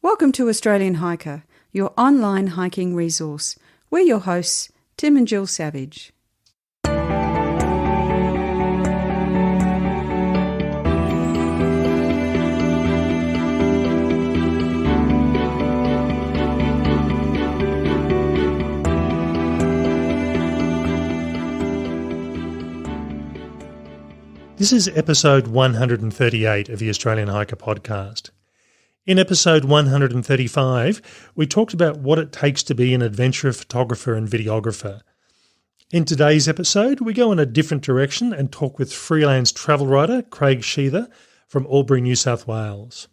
Welcome to Australian Hiker, your online hiking resource. We're your hosts, Tim and Jill Savage. This is episode 138 of the Australian Hiker podcast. In episode 135, we talked about what it takes to be an adventure photographer and videographer. In today's episode, we go in a different direction and talk with freelance travel writer Craig Sheether from Albury, New South Wales.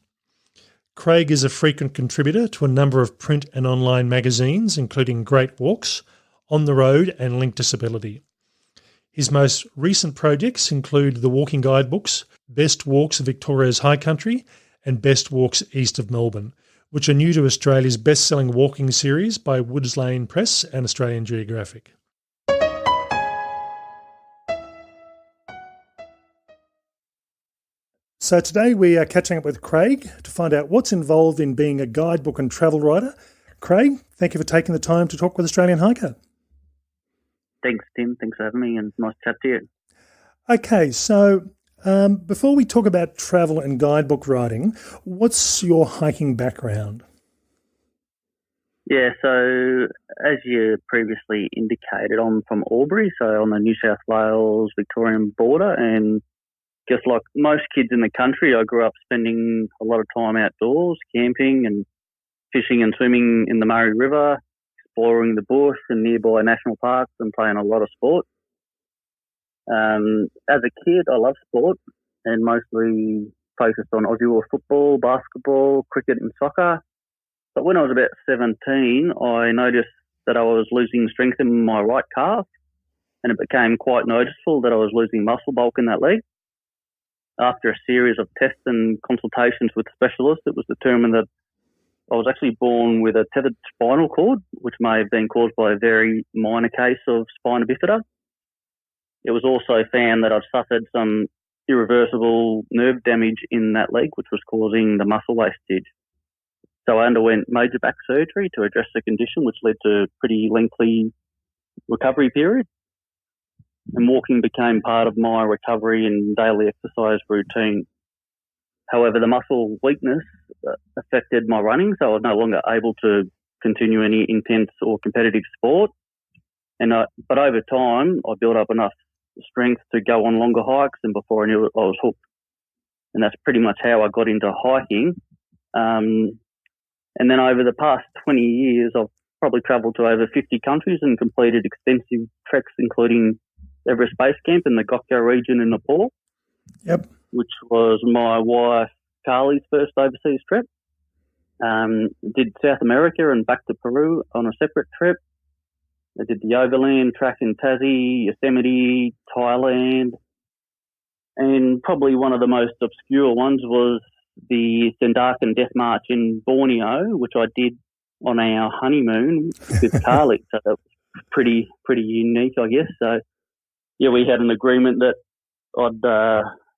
Craig is a frequent contributor to a number of print and online magazines, including Great Walks, On the Road and Link Disability. His most recent projects include the walking guidebooks Best Walks of Victoria's High Country and Best Walks East of Melbourne, which are new to Australia's best-selling walking series by Woods Lane Press and Australian Geographic. So today we are catching up with Craig to find out what's involved in being a guidebook and travel writer. Craig, thank you for taking the time to talk with Australian Hiker. Thanks, Tim. Thanks for having me, and nice to chat to you. Okay, so before we talk about travel and guidebook writing, what's your hiking background? Yeah, so as you previously indicated, I'm from Albury, so on the New South Wales-Victorian border, and just like most kids in the country, I grew up spending a lot of time outdoors, camping and fishing and swimming in the Murray River, exploring the bush and nearby national parks and playing a lot of sport. As a kid, I loved sport and mostly focused on Aussie War football, basketball, cricket and soccer. But when I was about 17, I noticed that I was losing strength in my right calf, and it became quite noticeable that I was losing muscle bulk in that leg. After a series of tests and consultations with specialists, it was determined that I was actually born with a tethered spinal cord, which may have been caused by a very minor case of spina bifida. It was also found that I'd suffered some irreversible nerve damage in that leg, which was causing the muscle wastage. So I underwent major back surgery to address the condition, which led to a pretty lengthy recovery period. And walking became part of my recovery and daily exercise routine. However, the muscle weakness affected my running, so I was no longer able to continue any intense or competitive sport. But over time, I built up enough strength to go on longer hikes, and before I knew it, I was hooked. And that's pretty much how I got into hiking. And then over the past 20 years, I've probably travelled to over 50 countries and completed extensive treks, including Everest Base Camp in the Gokyo region in Nepal. Yep. Which was my wife Carly's first overseas trip. Did South America and back to Peru on a separate trip. I did the overland track in Tassie, Yosemite, Thailand, and probably one of the most obscure ones was the Sendakan Death March in Borneo, which I did on our honeymoon with Carly. So that was pretty unique, I guess. So yeah, we had an agreement that I'd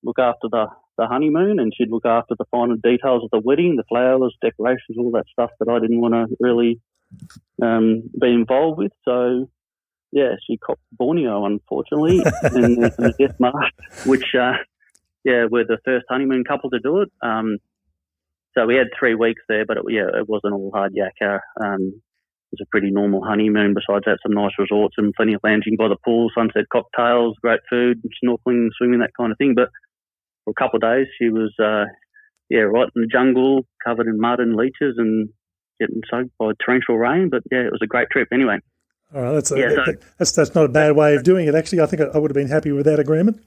look after the honeymoon and she'd look after the finer details of the wedding, the flowers, decorations, all that stuff that I didn't want to really be involved with. So, yeah, she copped Borneo, unfortunately, in the Death March, which, we're the first honeymoon couple to do it. So we had 3 weeks there, but it wasn't all hard yakka. It was a pretty normal honeymoon. Besides that, some nice resorts and plenty of lounging by the pool, sunset cocktails, great food, snorkeling, swimming, that kind of thing. But for a couple of days, she was, right in the jungle, covered in mud and leeches and getting soaked by torrential rain. But, yeah, it was a great trip anyway. All right, that's not a bad way of doing it, actually. I think I would have been happy with that agreement.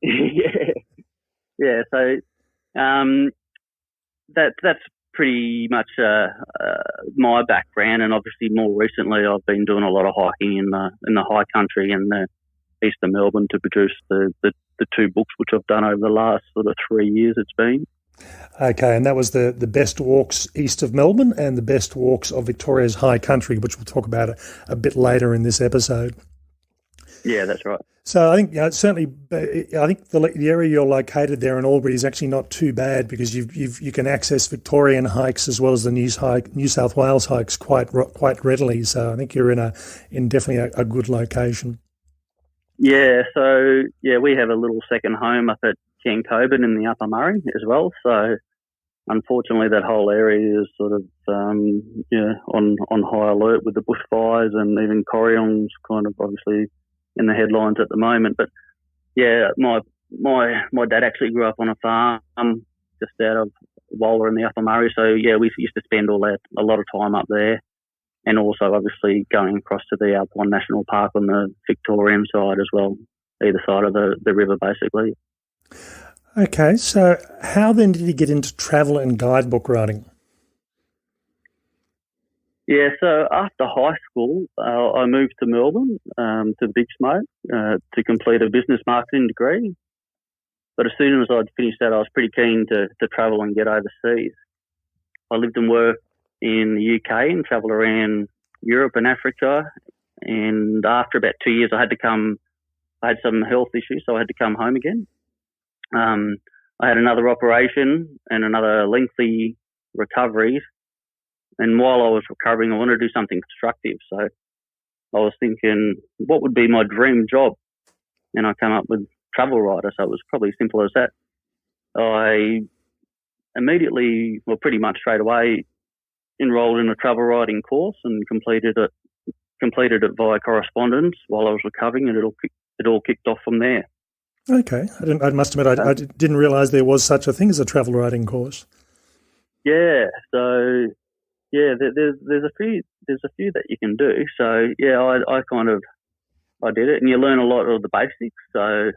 Yeah. So that's pretty much my background, and obviously more recently I've been doing a lot of hiking in the high country and the east of Melbourne to produce the 2 books which I've done over the last sort of 3 years it's been. Okay, and that was the Best Walks East of Melbourne and the Best Walks of Victoria's High Country, which we'll talk about a bit later in this episode. Yeah, that's right. So I think certainly, I think the area you're located there in Albury is actually not too bad because you can access Victorian hikes as well as the New South Wales hikes quite readily. So I think you're in definitely a good location. Yeah, so we have a little second home up at Ken Coburn in the Upper Murray as well. So unfortunately, that whole area is sort of on high alert with the bushfires, and even Corryong's kind of obviously in the headlines at the moment. But yeah, my dad actually grew up on a farm just out of Wolla in the Upper Murray. So yeah, we used to spend a lot of time up there, and also obviously going across to the Alpine National Park on the Victorian side as well, either side of the river basically. Okay, so how then did you get into travel and guidebook writing? Yeah, so after high school, I moved to Melbourne, to the Big Smoke, to complete a business marketing degree. But as soon as I'd finished that, I was pretty keen to travel and get overseas. I lived and worked in the UK and travelled around Europe and Africa. And after about 2 years, I had some health issues, so I had to come home again. I had another operation and another lengthy recovery. And while I was recovering, I wanted to do something constructive. So I was thinking, what would be my dream job? And I came up with travel writer. So it was probably as simple as that. I immediately, well, pretty much straight away, enrolled in a travel writing course and completed it via correspondence while I was recovering, and it all kicked off from there. Okay, I must admit I didn't realise there was such a thing as a travel writing course. Yeah, so yeah, there's a few that you can do. So yeah, I did it, and you learn a lot of the basics. So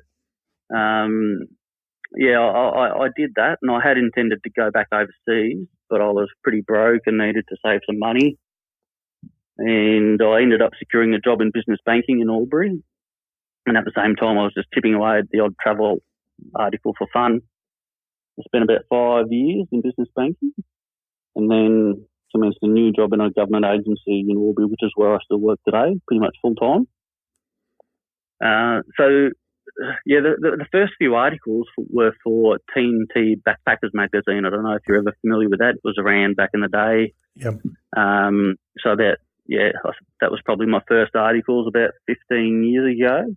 yeah, I did that, and I had intended to go back overseas, but I was pretty broke and needed to save some money, and I ended up securing a job in business banking in Albury. And at the same time, I was just chipping away at the odd travel article for fun. I spent about 5 years in business banking, and then commenced a new job in a government agency in Albury, which is where I still work today, pretty much full time. So, yeah, the first few articles were for TNT Backpackers magazine. I don't know if you're ever familiar with that. It was around back in the day. Yep. So that was probably my first articles about 15 years ago.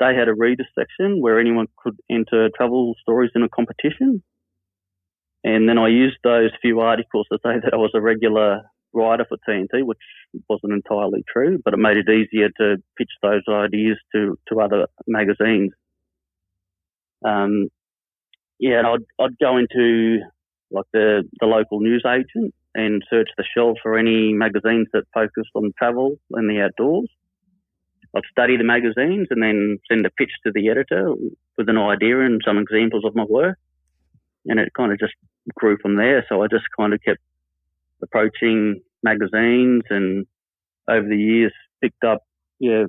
They had a reader section where anyone could enter travel stories in a competition. And then I used those few articles to say that I was a regular writer for TNT, which wasn't entirely true, but it made it easier to pitch those ideas to other magazines. And I'd go into like the local news agent and search the shelves for any magazines that focused on travel and the outdoors. I'd study the magazines and then send a pitch to the editor with an idea and some examples of my work. And it kind of just grew from there. So I just kind of kept approaching magazines, and over the years picked up, I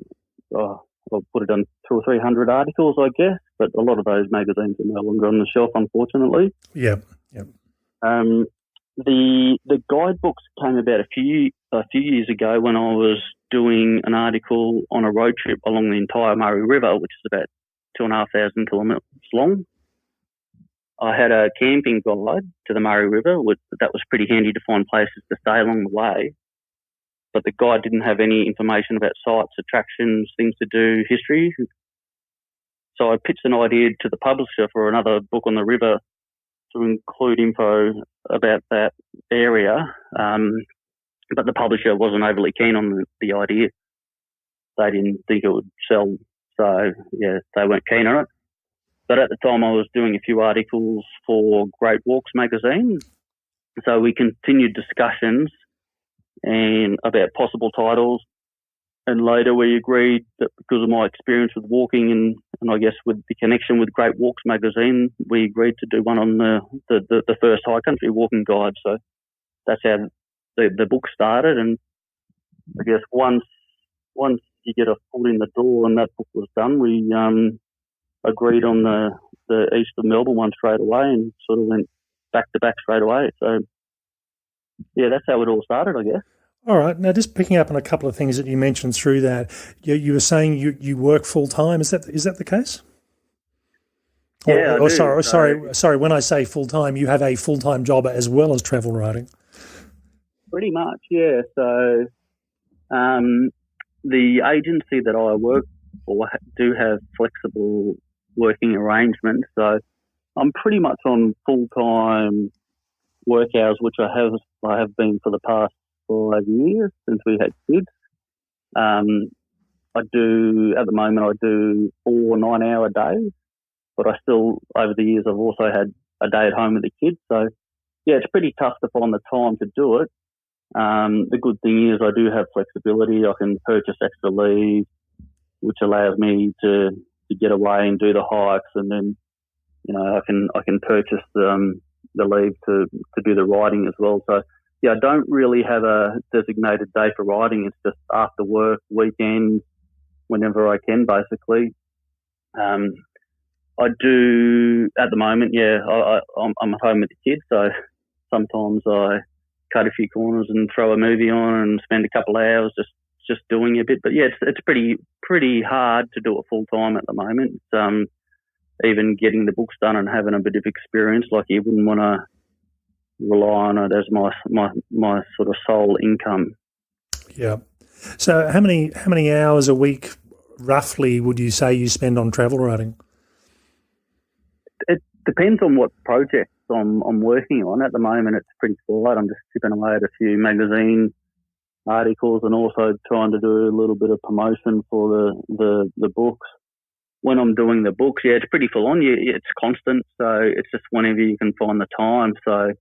would have done 200 or 300 articles, I guess. But a lot of those magazines are no longer on the shelf, unfortunately. Yeah. The guidebooks came about a few years ago when I was doing an article on a road trip along the entire Murray River, which is about 2,500 kilometres long. I had a camping guide to the Murray River. That was pretty handy to find places to stay along the way. But the guide didn't have any information about sites, attractions, things to do, history. So I pitched an idea to the publisher for another book on the river to include info about that area. But the publisher wasn't overly keen on the idea. They didn't think it would sell. So, yeah, they weren't keen on it. But at the time, I was doing a few articles for Great Walks magazine. So we continued discussions and about possible titles. And later we agreed that because of my experience with walking and I guess with the connection with Great Walks magazine, we agreed to do one on the first high country walking guide. So that's how the book started. And I guess once you get a foot in the door and that book was done, we agreed on the east of Melbourne one straight away and sort of went back to back straight away. So, yeah, that's how it all started, I guess. All right. Now, just picking up on a couple of things that you mentioned through that, you were saying you work full time. Is that the case? Yeah, I do. Sorry. When I say full time, you have a full time job as well as travel writing. Pretty much, yeah. So the agency that I work for do have flexible working arrangements. So I'm pretty much on full time work hours, which I have been for the past 5 years since we had kids. At the moment, I do 4 9-hour days, but I still, over the years, I've also had a day at home with the kids. So, yeah, it's pretty tough to find the time to do it. The good thing is I do have flexibility. I can purchase extra leave, which allows me to get away and do the hikes, and then, I can purchase the leave to do the riding as well. So, yeah, I don't really have a designated day for riding. It's just after work, weekend, whenever I can, basically. I do at the moment. Yeah, I'm at home with the kids, so sometimes I cut a few corners and throw a movie on and spend a couple of hours just doing a bit. But yeah, it's pretty hard to do it full time at the moment. Even getting the books done and having a bit of experience, like you wouldn't want to rely on it as my sort of sole income. Yeah. So how many hours a week roughly would you say you spend on travel writing? It depends on what projects I'm working on. At the moment, it's pretty quiet. I'm just chipping away at a few magazine articles and also trying to do a little bit of promotion for the books. When I'm doing the books, yeah, it's pretty full on. It's constant, so it's just whenever you can find the time. So,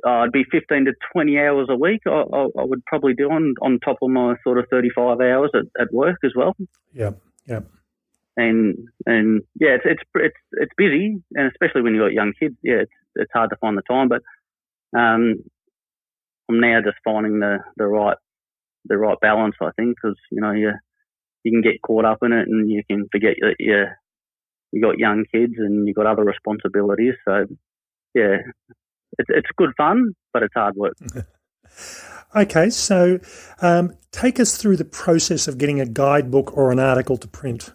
I'd be 15 to 20 hours a week. I would probably do on top of my sort of 35 hours at work as well. Yeah. And yeah, it's busy, and especially when you've got young kids, yeah, it's hard to find the time. But I'm now just finding the right balance, I think, because you can get caught up in it and you can forget that you got young kids and you've got other responsibilities. So, yeah, it's good fun, but it's hard work. Okay, so take us through the process of getting a guidebook or an article to print.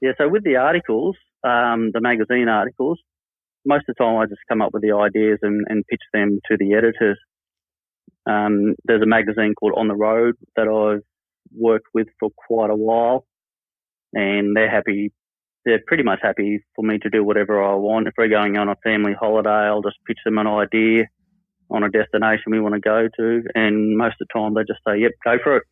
Yeah, so with the articles, the magazine articles, most of the time I just come up with the ideas and pitch them to the editors. There's a magazine called On the Road that I've worked with for quite a while, and they're pretty much happy for me to do whatever I want. If we're going on a family holiday, I'll just pitch them an idea on a destination we want to go to, and most of the time they just say, yep, go for it.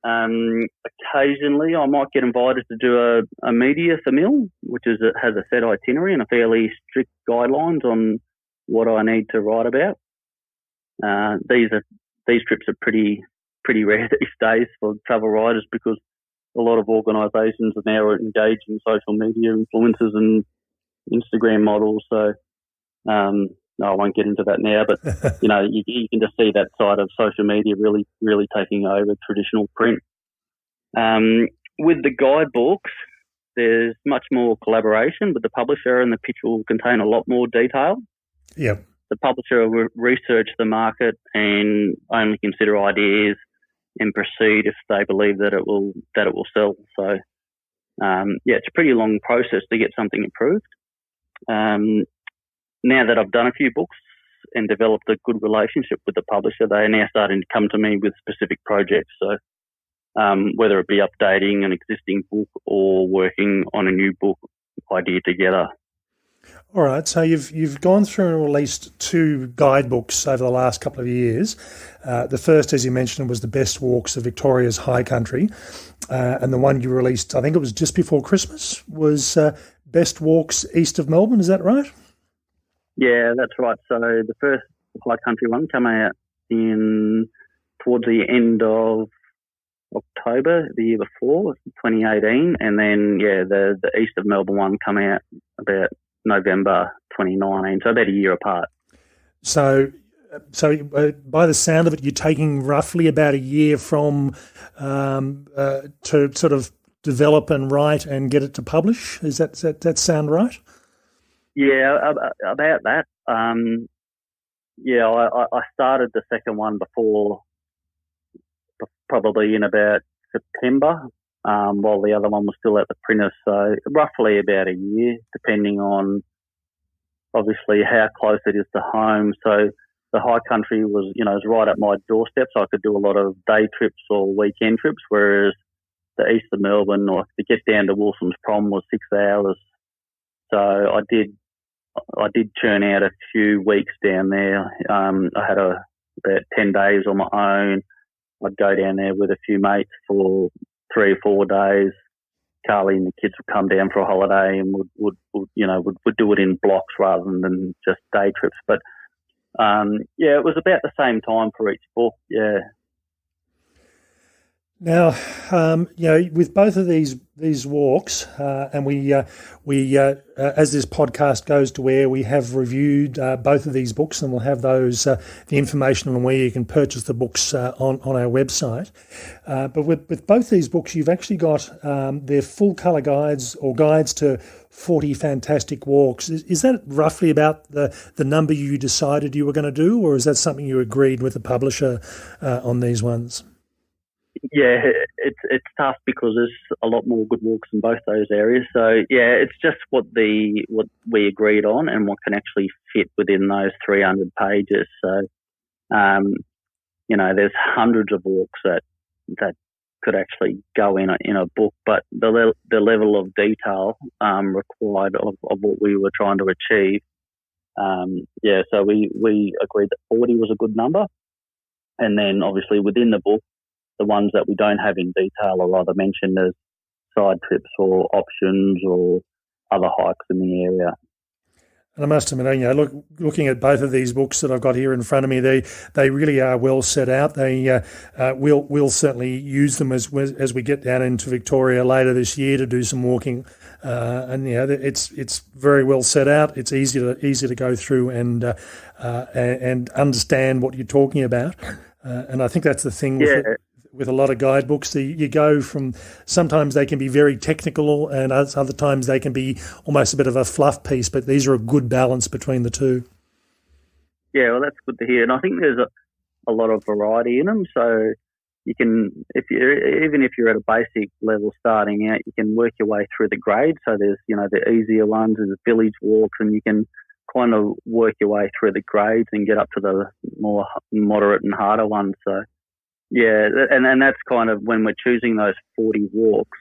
Occasionally I might get invited to do a media famil, which has a set itinerary and a fairly strict guidelines on what I need to write about. These trips are pretty rare these days for travel writers because a lot of organisations are now engaged in social media influencers and Instagram models. So, no, I won't get into that now, but you can just see that side of social media really, really taking over traditional print. With the guidebooks, there's much more collaboration with the publisher, and the pitch will contain a lot more detail. Yeah. The publisher will research the market and only consider ideas and proceed if they believe that it will sell. So, yeah, it's a pretty long process to get something approved. Now that I've done a few books and developed a good relationship with the publisher, they are now starting to come to me with specific projects. So, whether it be updating an existing book or working on a new book idea together. All right, so you've gone through and released 2 guidebooks over the last couple of years. The first, as you mentioned, was The Best Walks of Victoria's High Country, and the one you released, I think it was just before Christmas, was Best Walks East of Melbourne. Is that right? Yeah, that's right. So the first High Country one came out towards the end of October the year before, 2018, and then the East of Melbourne one came out about November 2019, so about a year apart. So by the sound of it, you're taking roughly about a year from to sort of develop and write and get it to publish. Does that sound right? Yeah, about that. yeah, I started the second one before, probably in about September, while the other one was still at the printer. So roughly about a year, depending on obviously how close it is to home. So the high country was, was right at my doorstep, so I could do a lot of day trips or weekend trips, whereas the east of Melbourne or to get down to Wilson's Prom was 6 hours. So I did churn out a few weeks down there. I had about 10 days on my own. I'd go down there with a few mates for 3 or 4 days. Carly and the kids would come down for a holiday and would do it in blocks rather than just day trips. But it was about the same time for each book. Yeah. Now, with both of these walks, and we as this podcast goes to air, we have reviewed both of these books, and we'll have those the information on where you can purchase the books on our website. But with both these books, you've actually got their full colour guides or guides to 40 fantastic walks. Is that roughly about the number you decided you were going to do, or is that something you agreed with the publisher on these ones? Yeah, it's tough because there's a lot more good walks in both those areas. So yeah, it's just what we agreed on and what can actually fit within those 300 pages. So, there's hundreds of walks that could actually go in a book, but the level of detail required of what we were trying to achieve. So we agreed that 40 was a good number, and then obviously within the book, the ones that we don't have in detail are either mentioned as side trips or options or other hikes in the area. And I must admit, looking at both of these books that I've got here in front of me, they really are well set out. We'll certainly use them as we get down into Victoria later this year to do some walking, it's very well set out. It's easy to go through and understand what you're talking about, and I think that's the thing with a lot of guidebooks. You go from, sometimes they can be very technical and other times they can be almost a bit of a fluff piece, but these are a good balance between the two. Yeah, well, that's good to hear. And I think there's a lot of variety in them. So you can, even if you're at a basic level starting out, you can work your way through the grades. So there's, the easier ones, there's village walks, and you can kind of work your way through the grades and get up to the more moderate and harder ones. So yeah, and that's kind of when we're choosing those 40 walks,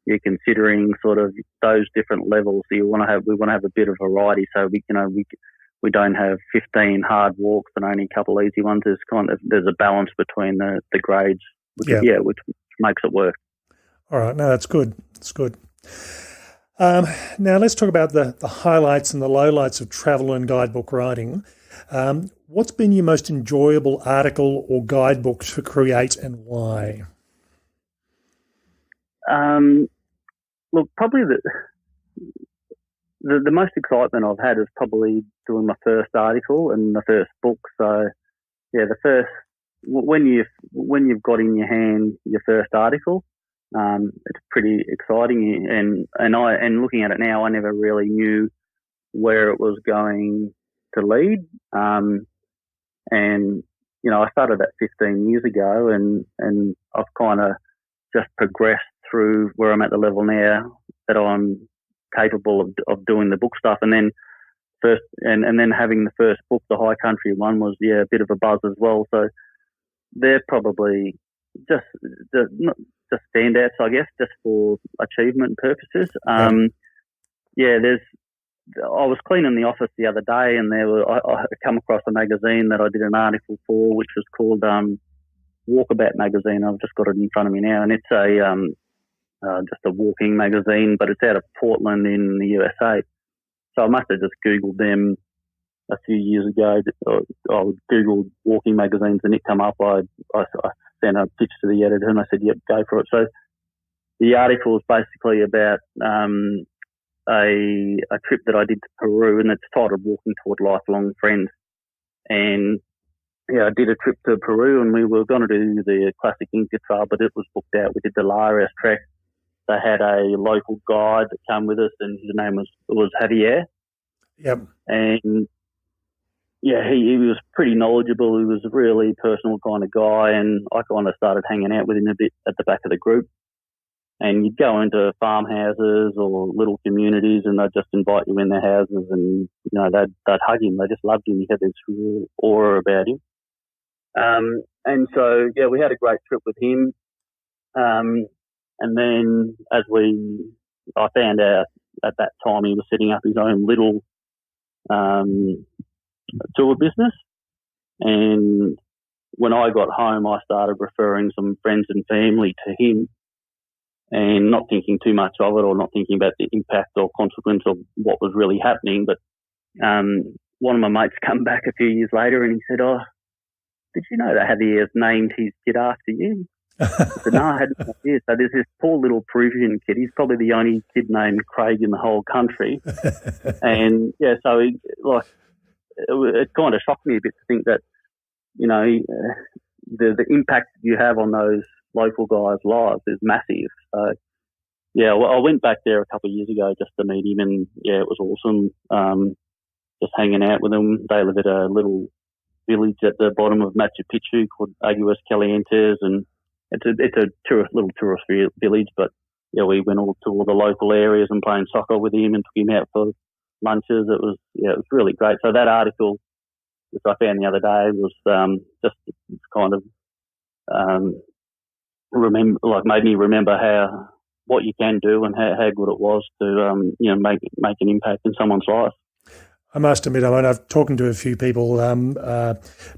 you're considering sort of those different levels. So we want to have a bit of variety, so we don't have 15 hard walks and only a couple easy ones. There's a balance between the grades, which makes it work. All right, no, that's good. That's good. Now let's talk about the highlights and the lowlights of travel and guidebook writing. What's been your most enjoyable article or guidebook to create, and why? Look, probably the most excitement I've had is probably doing my first article and the first book. So yeah, when you've got in your hand your first article, it's pretty exciting. And looking at it now, I never really knew where it was going to lead. I started that 15 years ago, and I've kind of just progressed through where I'm at the level now that I'm capable of doing the book stuff. And then then having the first book, the High Country one, was a bit of a buzz as well. So they're probably just standouts, I guess, just for achievement purposes. I was cleaning the office the other day, and I come across a magazine that I did an article for, which was called Walkabout magazine. I've just got it in front of me now, and it's just a walking magazine, but it's out of Portland in the USA. So I must have just Googled them a few years ago. I Googled walking magazines, and it come up. I sent a pitch to the editor, and I said, "Yep, go for it." So the article is basically about a trip that I did to Peru, and it's titled Walking Toward Lifelong Friends. And I did a trip to Peru, and we were going to do the classic Inca Trail, but it was booked out. We did the Lares trek. They had a local guide that came with us, and his name was Javier. Yep. And he was pretty knowledgeable. He was a really personal kind of guy, and I kind of started hanging out with him a bit at the back of the group. And you'd go into farmhouses or little communities, and they'd just invite you in their houses, and they'd hug him. They just loved him. He had this real aura about him. And so we had a great trip with him. And then I found out at that time he was setting up his own little tour business. And when I got home, I started referring some friends and family to him, and not thinking too much of it, or not thinking about the impact or consequence of what was really happening. But one of my mates come back a few years later and he said, "Oh, did you know that Javier has named his kid after you?" I said, "No, I hadn't no idea." So there's this poor little Peruvian kid. He's probably the only kid named Craig in the whole country. And so it kind of shocked me a bit to think that, the impact you have on those local guys' lives is massive. So, I went back there a couple of years ago just to meet him, and it was awesome. Just hanging out with them. They live at a little village at the bottom of Machu Picchu called Aguas Calientes, and it's a little tourist village. But we went to all the local areas and playing soccer with him, and took him out for lunches. It was really great. So that article, which I found the other day, was just kind of made me remember what you can do and how good it was to make an impact in someone's life. I must admit, I've talked to a few people.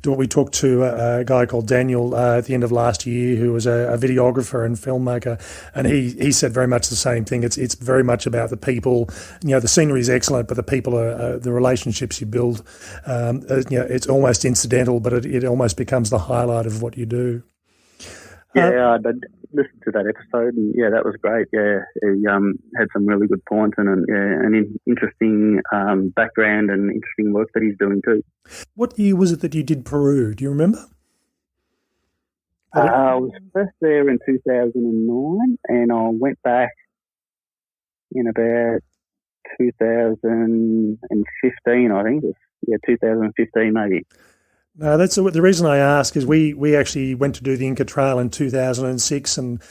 We talked to a guy called Daniel at the end of last year, who was a videographer and filmmaker, and he said very much the same thing. It's very much about the people. The scenery is excellent, but the people are the relationships you build. It's almost incidental, but it almost becomes the highlight of what you do. I listened to that episode, and that was great. He had some really good points and an interesting background and interesting work that he's doing too. What year was it that you did Peru? Do you remember? I was first there in 2009, and I went back in about 2015, I think. 2015 maybe. No, that's the reason I ask is we actually went to do the Inca Trail in 2006, and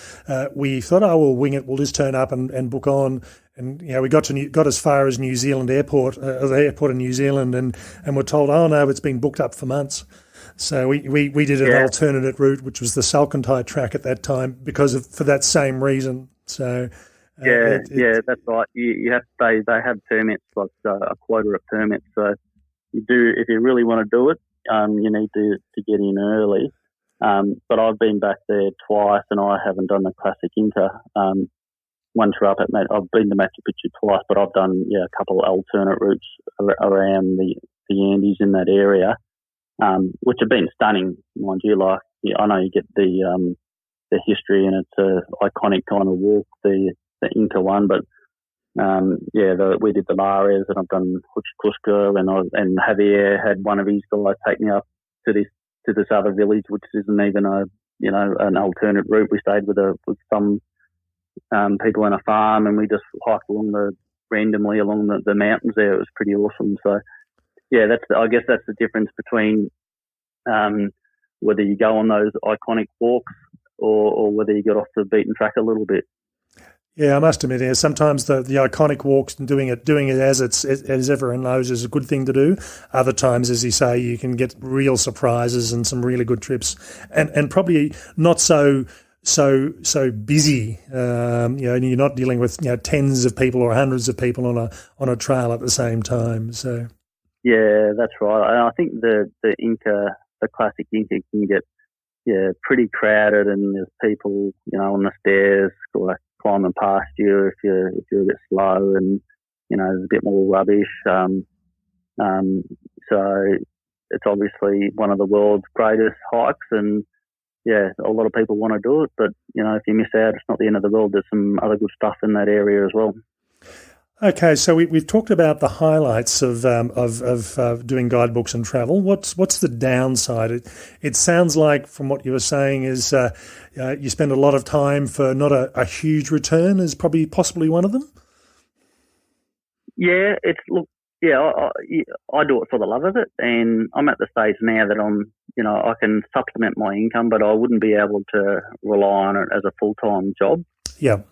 we thought, we'll wing it, we'll just turn up and book on, and we got as far as New Zealand airport, the airport in New Zealand, and we're told, oh no, it's been booked up for months. So we did an alternate route, which was the Salcantay track at that time, for that same reason. So that's right. You have to they have permits, like a quota of permits. So you do, if you really want to do it. You need to get in early. But I've been back there twice, and I haven't done the classic Inca. Once we're up at I've been to Machu Picchu twice, but I've done a couple of alternate routes around the Andes in that area, which have been stunning, mind you. I know you get the history, and it's a iconic kind of walk, the Inca one, but we did the Lares, and I've done Cusco, and Javier had one of his guys take me up to this other village, which isn't even an alternate route. We stayed with some people in a farm, and we just hiked randomly along the mountains there. It was pretty awesome. So I guess that's the difference between whether you go on those iconic walks or whether you get off the beaten track a little bit. Yeah, I must admit, sometimes the iconic walks and doing it as everyone knows is a good thing to do. Other times, as you say, you can get real surprises and some really good trips, and probably not so busy. And you're not dealing with tens of people or hundreds of people on a trail at the same time. So that's right. And I think the classic Inca can get pretty crowded, and there's people on the stairs climbing past you if you're a bit slow, and there's a bit more rubbish. So it's obviously one of the world's greatest hikes, and a lot of people want to do it. But if you miss out, it's not the end of the world. There's some other good stuff in that area as well. Okay, so we've talked about the highlights of doing guidebooks and travel. What's the downside? It sounds like, from what you were saying, is you spend a lot of time for not a huge return is possibly one of them. Yeah, I do it for the love of it, and I'm at the stage now that I can supplement my income, but I wouldn't be able to rely on it as a full-time job. Yeah.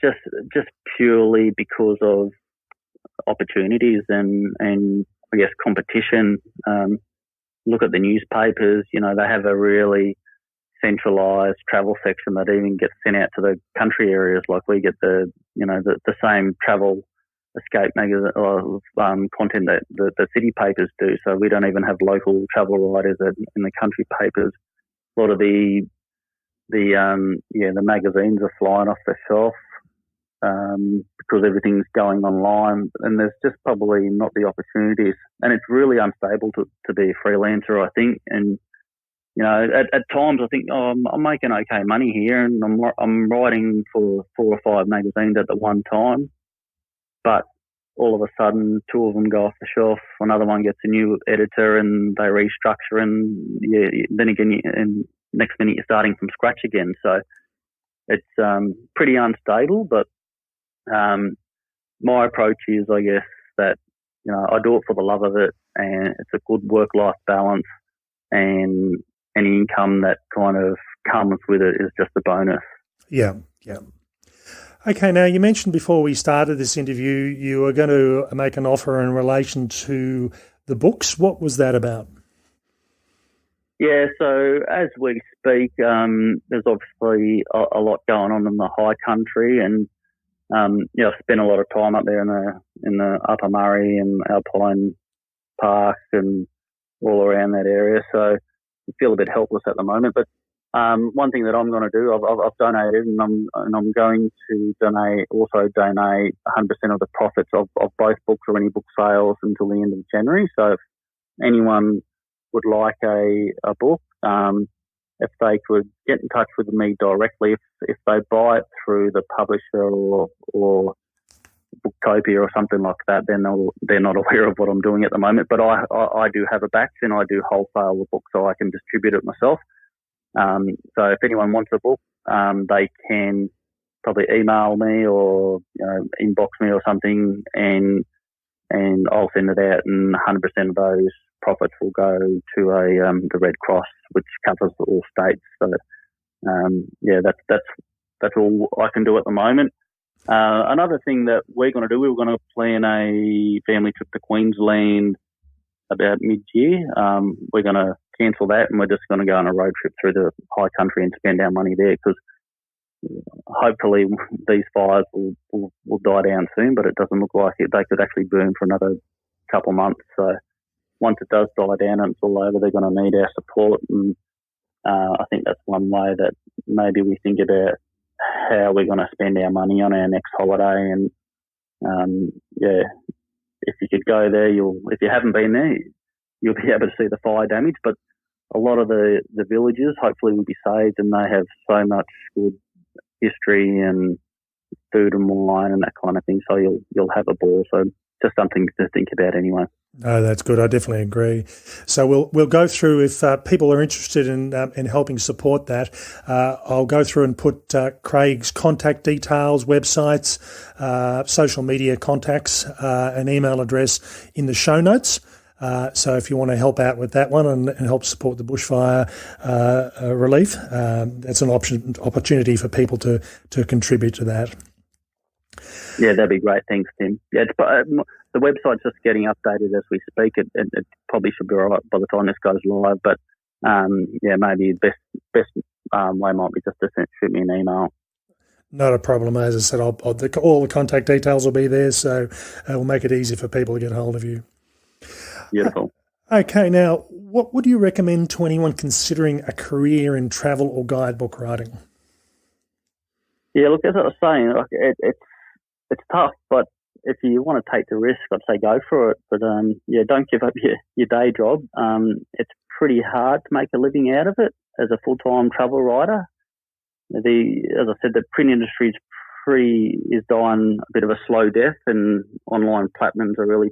Just purely because of opportunities and I guess competition. Look at the newspapers. They have a really centralised travel section that even gets sent out to the country areas. Like we get the same travel escape magazine or content that the city papers do. So we don't even have local travel writers in the country papers. A lot of the magazines are flying off the shelf because everything's going online, and there's just probably not the opportunities. And it's really unstable to be a freelancer, I think. And at times I think, I'm making okay money here, and I'm writing for 4 or 5 magazines at the one time. But all of a sudden, 2 of them go off the shelf. Another one gets a new editor, and they restructure, and then again, and next minute you're starting from scratch again. So it's pretty unstable. But my approach is, I guess, that I do it for the love of it, and it's a good work-life balance, and any income that kind of comes with it is just a bonus. Yeah. Okay, now you mentioned before we started this interview you were going to make an offer in relation to the books. What was that about? Yeah, so as we speak, there's obviously a lot going on in the high country, and I've spent a lot of time up there in the Upper Murray and Alpine Park and all around that area. So I feel a bit helpless at the moment, but one thing that I'm going to do, I've donated, and I'm going to donate 100% of the profits of both books or any book sales until the end of January. So if anyone would like a book, if they could get in touch with me directly, if they buy it through the publisher or Booktopia or something like that, then they're not aware of what I'm doing at the moment. But I do have a batch, and I do wholesale the book, so I can distribute it myself. So if anyone wants a book, they can probably email me or inbox me or something, and I'll send it out, and 100% of those profits will go to the Red Cross, which covers all states. So that's all I can do at the moment. Another thing that we're going to do, we were going to plan a family trip to Queensland about mid-year. We're going to cancel that, and we're just going to go on a road trip through the high country and spend our money there, because hopefully these fires will die down soon, but it doesn't look like it. They could actually burn for another couple of months. So once it does die down and it's all over, they're going to need our support. And I think that's one way that maybe we think about how we're going to spend our money on our next holiday. And if you could go there, if you haven't been there, you'll be able to see the fire damage. But a lot of the villages hopefully will be saved, and they have so much good history and food and wine and that kind of thing. So you'll have a ball. So just something to think about anyway. Oh, that's good. I definitely agree. So we'll go through, if people are interested in helping support that, I'll go through and put Craig's contact details, websites, social media contacts, an email address in the show notes. So if you want to help out with that one and help support the bushfire relief, that's an opportunity for people to contribute to that. Yeah, that'd be great. Thanks, Tim. Yeah, the website's just getting updated as we speak. It probably should be all right by the time this goes live. But maybe the best way might be just to shoot me an email. Not a problem. As I said, all the contact details will be there, so we'll make it easy for people to get hold of you. Beautiful. Okay, now, what would you recommend to anyone considering a career in travel or guidebook writing? Yeah, look, as I was saying, it's tough, but if you want to take the risk, I'd say go for it. But don't give up your day job. It's pretty hard to make a living out of it as a full-time travel writer. As I said, the print industry is dying a bit of a slow death, and online platforms are really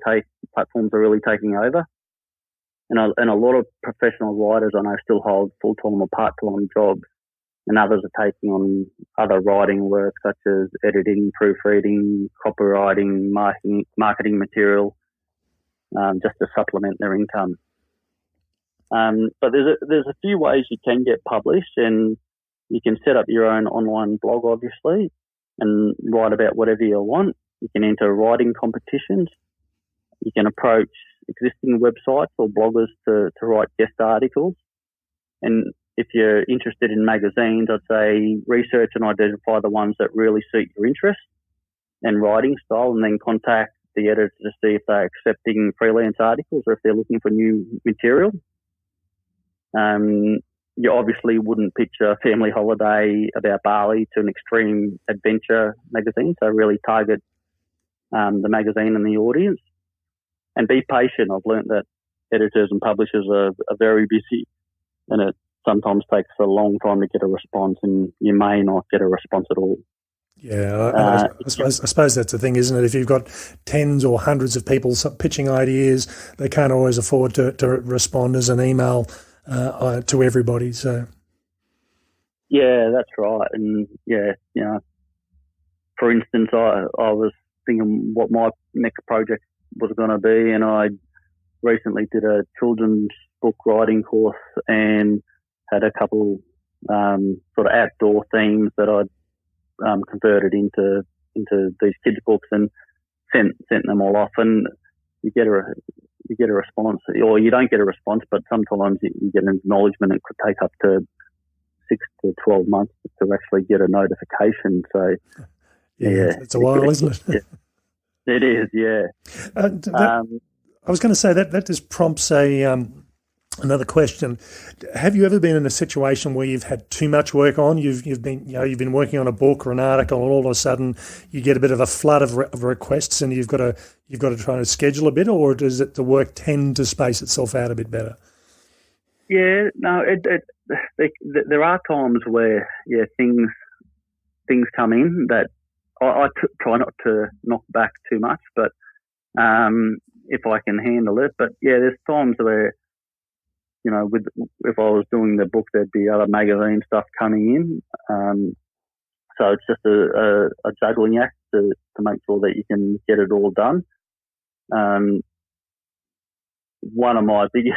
taking over. And a lot of professional writers I know still hold full-time or part-time jobs. and others are taking on other writing work such as editing, proofreading, copywriting, marketing material, just to supplement their income. But there's a few ways you can get published, and you can set up your own online blog, obviously, and write about whatever you want. You can enter writing competitions. You can approach existing websites or bloggers to write guest articles. And if you're interested in magazines, I'd say research and identify the ones that really suit your interest and writing style, and then contact the editor to see if they're accepting freelance articles or if they're looking for new material. You obviously wouldn't pitch a family holiday about Bali to an extreme adventure magazine, so really target the magazine and the audience. And be patient. I've learnt that editors and publishers are very busy, and it sometimes takes a long time to get a response, and you may not get a response at all. Yeah, I suppose that's the thing, isn't it? If you've got tens or hundreds of people pitching ideas, they can't always afford to respond as an email to everybody. So, yeah, that's right. And yeah, for instance, I was thinking what my next project was going to be, and I recently did a children's book writing course and had a couple sort of outdoor themes that I'd converted into these kids' books and sent them all off, and you get a response, or you don't get a response, but sometimes you get an acknowledgement. It could take up to 6 to 12 months to actually get a notification. So yeah, it's a while, isn't it? It is, yeah. I was going to say that just prompts another question. Have you ever been in a situation where you've had too much work on? You've been working on a book or an article, and all of a sudden you get a bit of a flood of requests, and you've got to try to schedule a bit, or does the work tend to space itself out a bit better? Yeah, no, there are times where things come in that I try not to knock back too much, but if I can handle it. But yeah, there's times where, if I was doing the book, there'd be other magazine stuff coming in. So it's just a juggling act to make sure that you can get it all done. One of my biggest,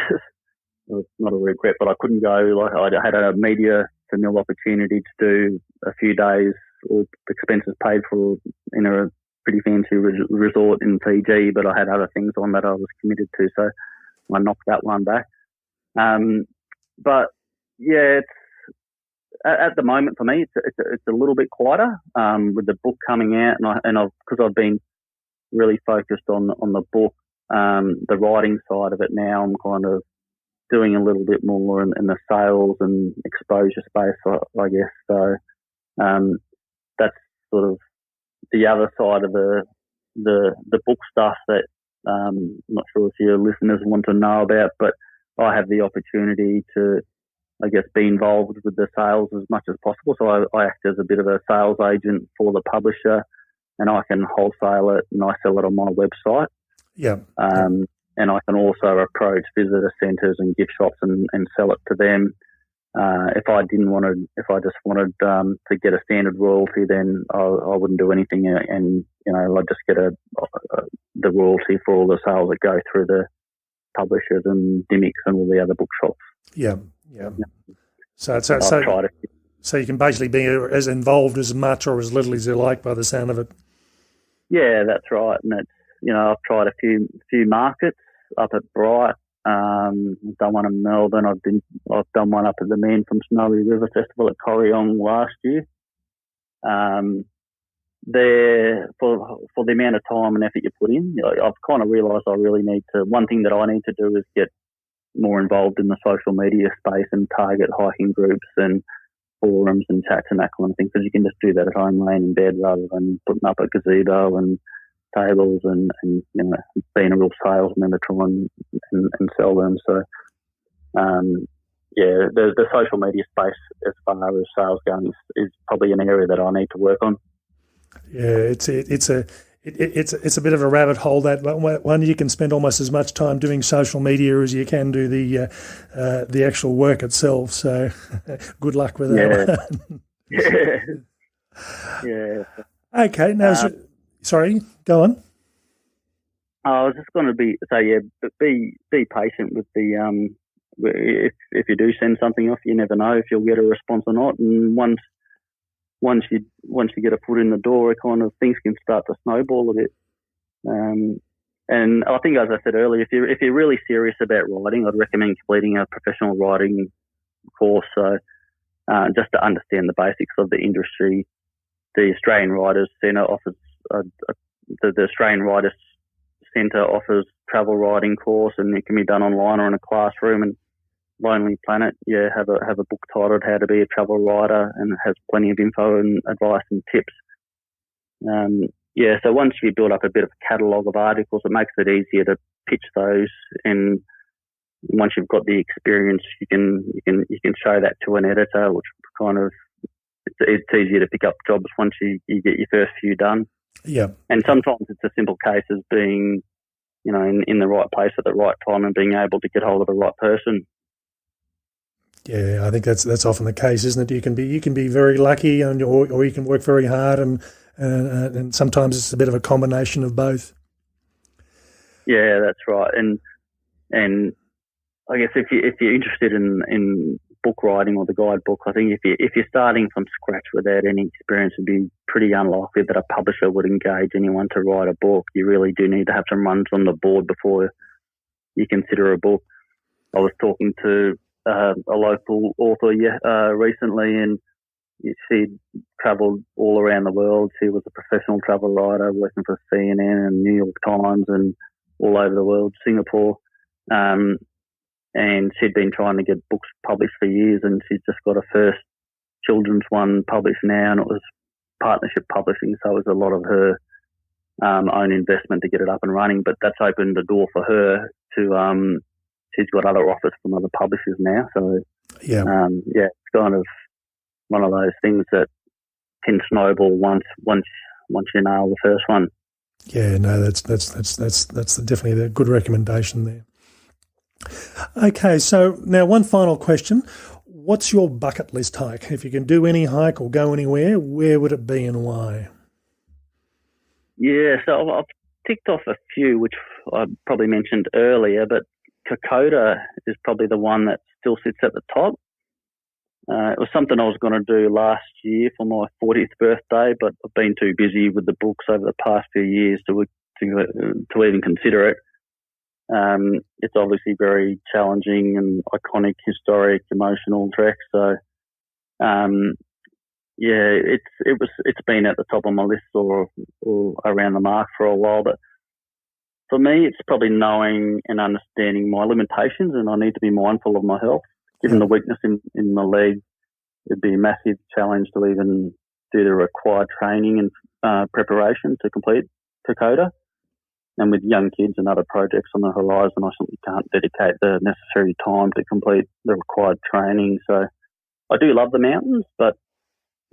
it's not a regret, but I couldn't go. Like, I had a media to nil opportunity to do a few days, all expenses paid for, in a pretty fancy resort in Fiji, but I had other things on that I was committed to, so I knocked that one back. But yeah, it's at the moment for me, it's a little bit quieter with the book coming out, and because I've been really focused on the book, the writing side of it now. I'm kind of doing a little bit more in the sales and exposure space, I guess. So that's sort of the other side of the book stuff that I'm not sure if your listeners want to know about, but I have the opportunity to, I guess, be involved with the sales as much as possible. So I act as a bit of a sales agent for the publisher, and I can wholesale it and I sell it on my website. Yeah. And I can also approach visitor centres and gift shops and sell it to them. If I just wanted to get a standard royalty, then I wouldn't do anything, and I'd just get the royalty for all the sales that go through the publishers and Dimics and all the other bookshops. Yeah. So you can basically be as involved as much or as little as you like, by the sound of it. Yeah, that's right. And it's I've tried a few markets up at Bright. I've done one in Melbourne. I've done one up at the Man from Snowy River Festival at Corryong last year. There for the amount of time and effort you put in, I've kind of realised I really need to. One thing that I need to do is get more involved in the social media space and target hiking groups and forums and chats and that kind of thing, because you can just do that at home, laying in bed, rather than putting up a gazebo and tables and being a real salesman to try and sell them. So the social media space as far as sales goes is probably an area that I need to work on. Yeah, it's it's a bit of a rabbit hole, that one. You can spend almost as much time doing social media as you can do the actual work itself. So good luck with that. Yeah. Okay. Now, sorry, go on. I was just going to be patient with the if you do send something off, you never know if you'll get a response or not. And once you get a foot in the door, it kind of things can start to snowball a bit. And I think, as I said earlier, if you're really serious about riding, I'd recommend completing a professional riding course. So just to understand the basics of the industry, the Australian Riders Centre offers the Australian Riders Centre offers travel riding course, and it can be done online or in a classroom. And Lonely Planet, have a book titled How to Be a Travel Rider, and it has plenty of info and advice and tips. So once you build up a bit of a catalogue of articles, it makes it easier to pitch those. And once you've got the experience, you can show that to an editor, which kind of it's easier to pick up jobs once you get your first few done. Yeah. And sometimes it's a simple case as being, in the right place at the right time and being able to get hold of the right person. Yeah, I think that's often the case, isn't it? You can be very lucky, or you can work very hard, and sometimes it's a bit of a combination of both. Yeah, that's right. And I guess if you're interested in book writing or the guidebook, I think if you're starting from scratch without any experience, it'd be pretty unlikely that a publisher would engage anyone to write a book. You really do need to have some runs on the board before you consider a book. I was talking to a local author recently, and she travelled all around the world. She was a professional travel writer working for CNN and New York Times and all over the world, Singapore. And she'd been trying to get books published for years, and she's just got her first children's one published now, and it was partnership publishing, so it was a lot of her own investment to get it up and running. But that's opened the door for her to she's got other offers from other publishers now. So it's kind of one of those things that can snowball once you nail the first one. Yeah, no, that's definitely a good recommendation there. Okay, so now one final question. What's your bucket list hike? If you can do any hike or go anywhere, where would it be and why? Yeah, so I've ticked off a few, which I probably mentioned earlier, but Kokoda is probably the one that still sits at the top. It was something I was going to do last year for my 40th birthday, but I've been too busy with the books over the past few years to even consider it. It's obviously very challenging and iconic, historic, emotional trek. So, it's been at the top of my list or around the mark for a while. But for me, it's probably knowing and understanding my limitations, and I need to be mindful of my health. Given the weakness in my leg, it'd be a massive challenge to even do the required training and preparation to complete Kokoda. And with young kids and other projects on the horizon, I simply can't dedicate the necessary time to complete the required training. So I do love the mountains, but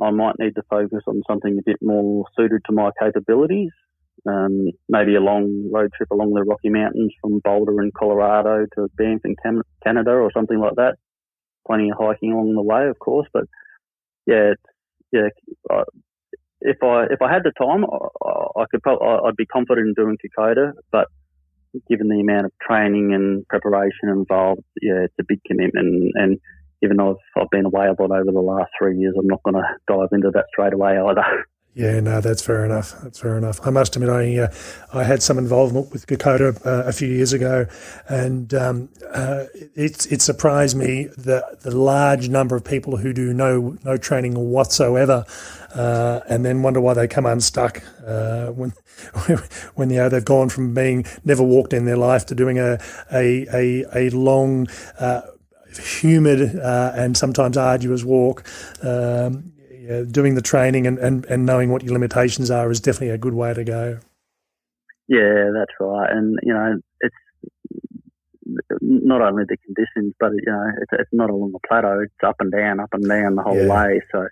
I might need to focus on something a bit more suited to my capabilities. Maybe a long road trip along the Rocky Mountains from Boulder in Colorado to Banff in Canada or something like that. Plenty of hiking along the way, of course, but if I had the time, I'd be confident in doing Kokoda, but given the amount of training and preparation involved, it's a big commitment. And given I've been away a lot over the last 3 years, I'm not going to dive into that straight away either. Yeah, no, that's fair enough. I must admit, I had some involvement with Kokoda a few years ago, and it surprised me the large number of people who do no training whatsoever, and then wonder why they come unstuck when they've gone from being never walked in their life to doing a long, humid and sometimes arduous walk. Doing the training and knowing what your limitations are is definitely a good way to go. Yeah, that's right. And, it's not only the conditions, but, it's not along the plateau. It's up and down the whole way. So,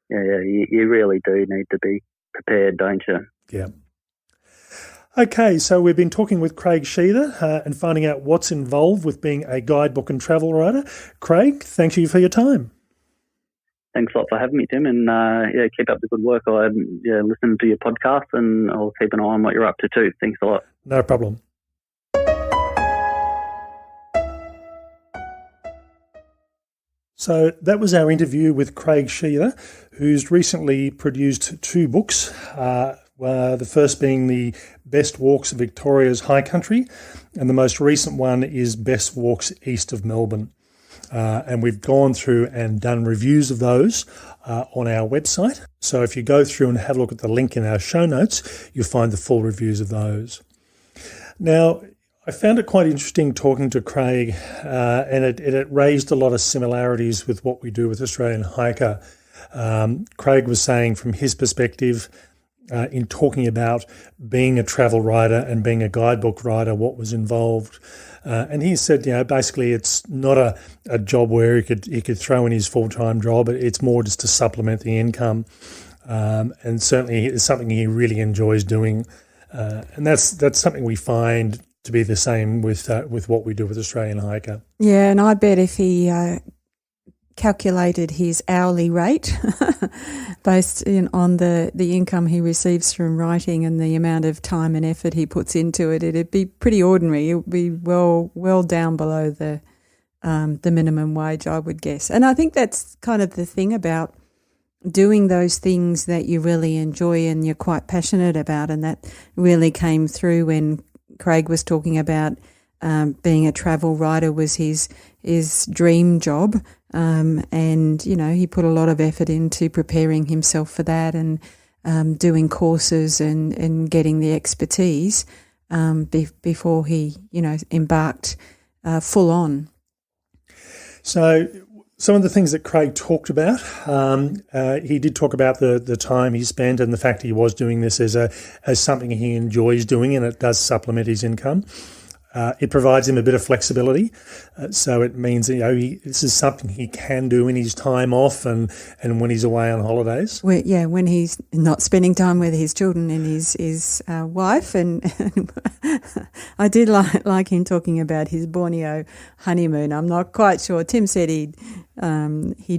you really do need to be prepared, don't you? Yeah. Okay, so we've been talking with Craig Sheether and finding out what's involved with being a guidebook and travel writer. Craig, thank you for your time. Thanks a lot for having me, Tim, and keep up the good work. I listen to your podcast, and I'll keep an eye on what you're up to too. Thanks a lot. No problem. So that was our interview with Craig Sheether, who's recently produced 2 books. The first being the Best Walks of Victoria's High Country, and the most recent one is Best Walks East of Melbourne. And we've gone through and done reviews of those on our website. So if you go through and have a look at the link in our show notes, you'll find the full reviews of those. Now, I found it quite interesting talking to Craig, and it raised a lot of similarities with what we do with Australian Hiker. Craig was saying from his perspective, in talking about being a travel writer and being a guidebook writer, what was involved. And he said, basically it's not a job where he could throw in his full-time job. It's more just to supplement the income. And certainly it's something he really enjoys doing. And that's something we find to be the same with what we do with Australian Hiker. Yeah, and I bet if he calculated his hourly rate based on the income he receives from writing and the amount of time and effort he puts into it, it'd be pretty ordinary. It would be well down below the minimum wage, I would guess. And I think that's kind of the thing about doing those things that you really enjoy and you're quite passionate about, and that really came through when Craig was talking about being a travel writer was his dream job. And, he put a lot of effort into preparing himself for that and doing courses and getting the expertise before he, embarked full on. So some of the things that Craig talked about, he did talk about the time he spent and the fact he was doing this as something he enjoys doing, and it does supplement his income. It provides him a bit of flexibility, so it means this is something he can do in his time off and when he's away on holidays. When he's not spending time with his children and his wife, and I did like him talking about his Borneo honeymoon. I'm not quite sure. Tim said he'd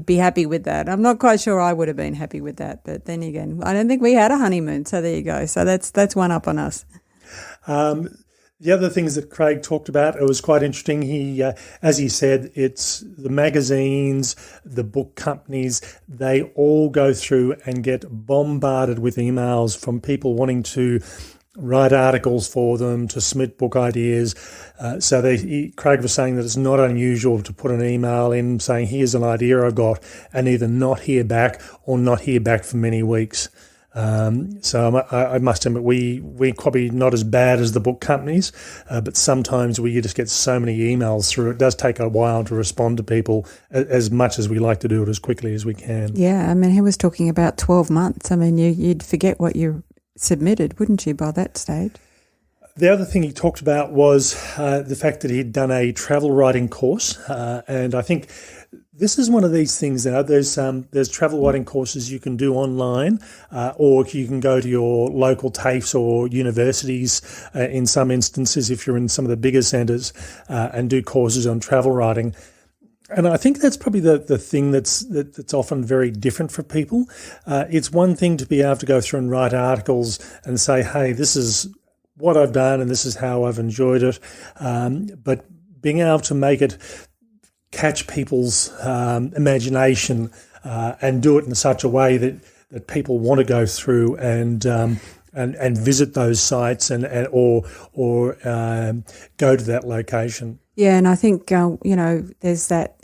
be happy with that. I'm not quite sure I would have been happy with that, but then again, I don't think we had a honeymoon. So there you go. So that's one up on us. The other things that Craig talked about, it was quite interesting. He, as he said, it's the magazines, the book companies, they all go through and get bombarded with emails from people wanting to write articles for them, to submit book ideas. Craig was saying that it's not unusual to put an email in saying, here's an idea I've got, and either not hear back or not hear back for many weeks. So I must admit, we're probably not as bad as the book companies, but sometimes we just get so many emails through. It does take a while to respond to people, as much as we like to do it as quickly as we can. Yeah, I mean, he was talking about 12 months. I mean, you'd forget what you submitted, wouldn't you, by that stage? The other thing he talked about was the fact that he'd done a travel writing course, and I think this is one of these things now. There's travel writing courses you can do online, or you can go to your local TAFEs or universities in some instances if you're in some of the bigger centres and do courses on travel writing. And I think that's probably the thing that's often very different for people. It's one thing to be able to go through and write articles and say, hey, this is what I've done and this is how I've enjoyed it. But being able to make it catch people's imagination and do it in such a way that people want to go through and visit those sites or go to that location. Yeah, and I think there's that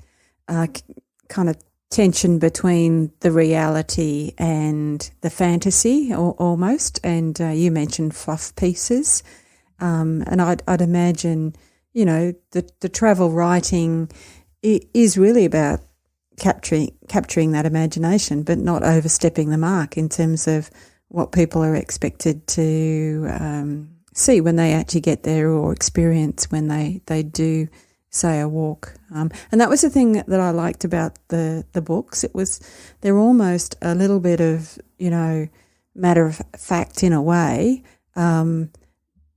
kind of tension between the reality and the fantasy, almost. And you mentioned fluff pieces, and I'd imagine the travel writing is really about capturing that imagination, but not overstepping the mark in terms of what people are expected to see when they actually get there or experience when they do, say, a walk. And that was the thing that I liked about the books. They're almost a little bit of, matter of fact in a way,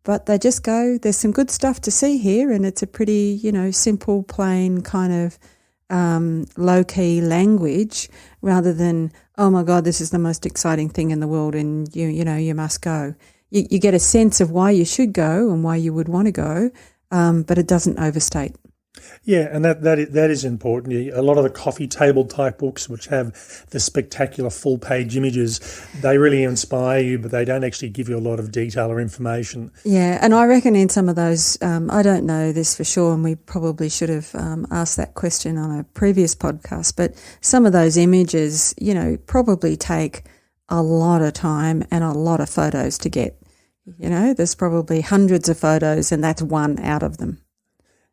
but they just go, there's some good stuff to see here, and it's a pretty, simple, plain kind of low-key language, rather than, oh my God, this is the most exciting thing in the world and you must go. You get a sense of why you should go and why you would want to go, but it doesn't overstate. Yeah, and that is important. A lot of the coffee table type books, which have the spectacular full page images, they really inspire you, but they don't actually give you a lot of detail or information. Yeah, and I reckon in some of those, I don't know this for sure, and we probably should have asked that question on a previous podcast, but some of those images, probably take a lot of time and a lot of photos to get. There's probably hundreds of photos, and that's one out of them.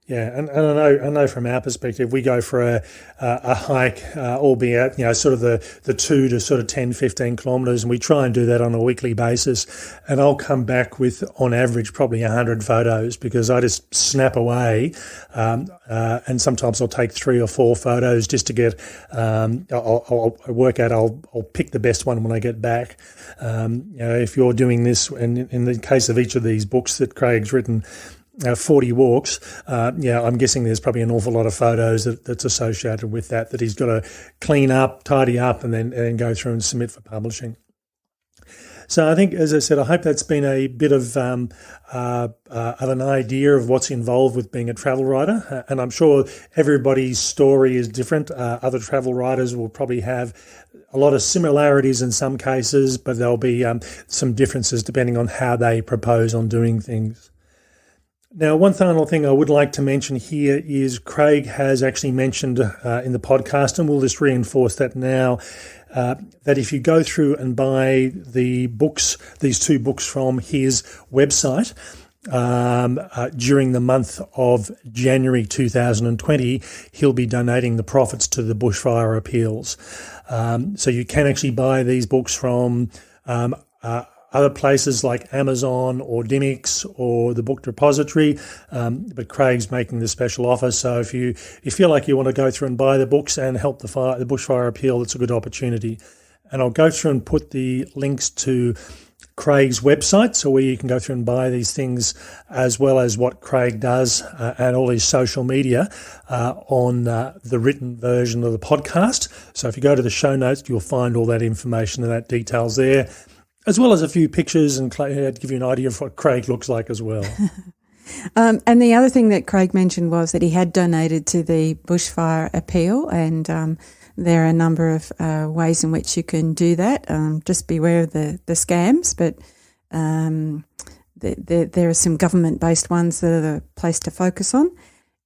Yeah, and I know from our perspective, we go for a hike, albeit, sort of the 2 to sort of 10, 15 kilometres, and we try and do that on a weekly basis. And I'll come back with, on average, probably 100 photos, because I just snap away, and sometimes I'll take 3 or 4 photos just to get, I'll work out, I'll pick the best one when I get back. If you're doing this, and in the case of each of these books that Craig's written, 40 walks, I'm guessing there's probably an awful lot of photos that's associated with that he's got to clean up, tidy up, and then go through and submit for publishing. So I think, as I said, I hope that's been a bit of an idea of what's involved with being a travel writer. And I'm sure everybody's story is different. Other travel writers will probably have a lot of similarities in some cases, but there'll be some differences depending on how they propose on doing things. Now, one final thing I would like to mention here is Craig has actually mentioned in the podcast, and we'll just reinforce that now, that if you go through and buy the books, these 2 books from his website, during the month of January 2020, he'll be donating the profits to the bushfire appeals. So you can actually buy these books from other places like Amazon or Dimmicks or the Book Depository, but Craig's making the special offer. So if you feel like you want to go through and buy the books and help the bushfire appeal, it's a good opportunity. And I'll go through and put the links to Craig's website, so where you can go through and buy these things, as well as what Craig does and all his social media on the written version of the podcast. So if you go to the show notes, you'll find all that information and that details there, as well as a few pictures, and give you an idea of what Craig looks like as well. And the other thing that Craig mentioned was that he had donated to the bushfire appeal, and there are a number of ways in which you can do that. Just beware of the scams, but there are some government-based ones that are the place to focus on.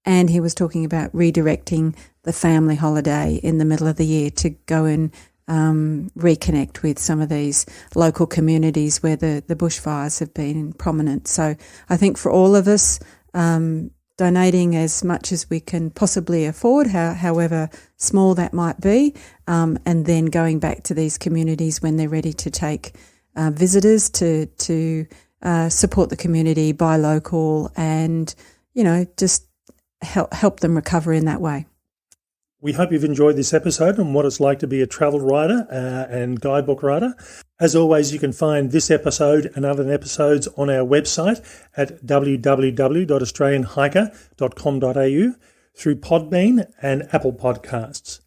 And he was talking about redirecting the family holiday in the middle of the year to go and reconnect with some of these local communities where the bushfires have been prominent. So I think for all of us, donating as much as we can possibly afford, however small that might be, and then going back to these communities when they're ready to take visitors to support the community, buy local, and just help them recover in that way. We hope you've enjoyed this episode on what it's like to be a travel writer and guidebook writer. As always, you can find this episode and other episodes on our website at www.australianhiker.com.au, through Podbean and Apple Podcasts.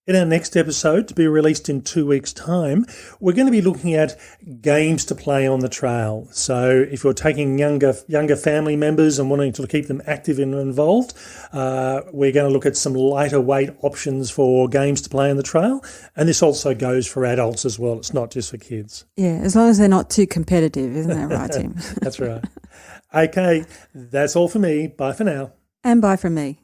In our next episode, to be released in 2 weeks' time, we're going to be looking at games to play on the trail. So if you're taking younger family members and wanting to keep them active and involved, we're going to look at some lighter weight options for games to play on the trail. And this also goes for adults as well. It's not just for kids. Yeah, as long as they're not too competitive, isn't that right, Tim? That's right. Okay, that's all for me. Bye for now. And bye from me.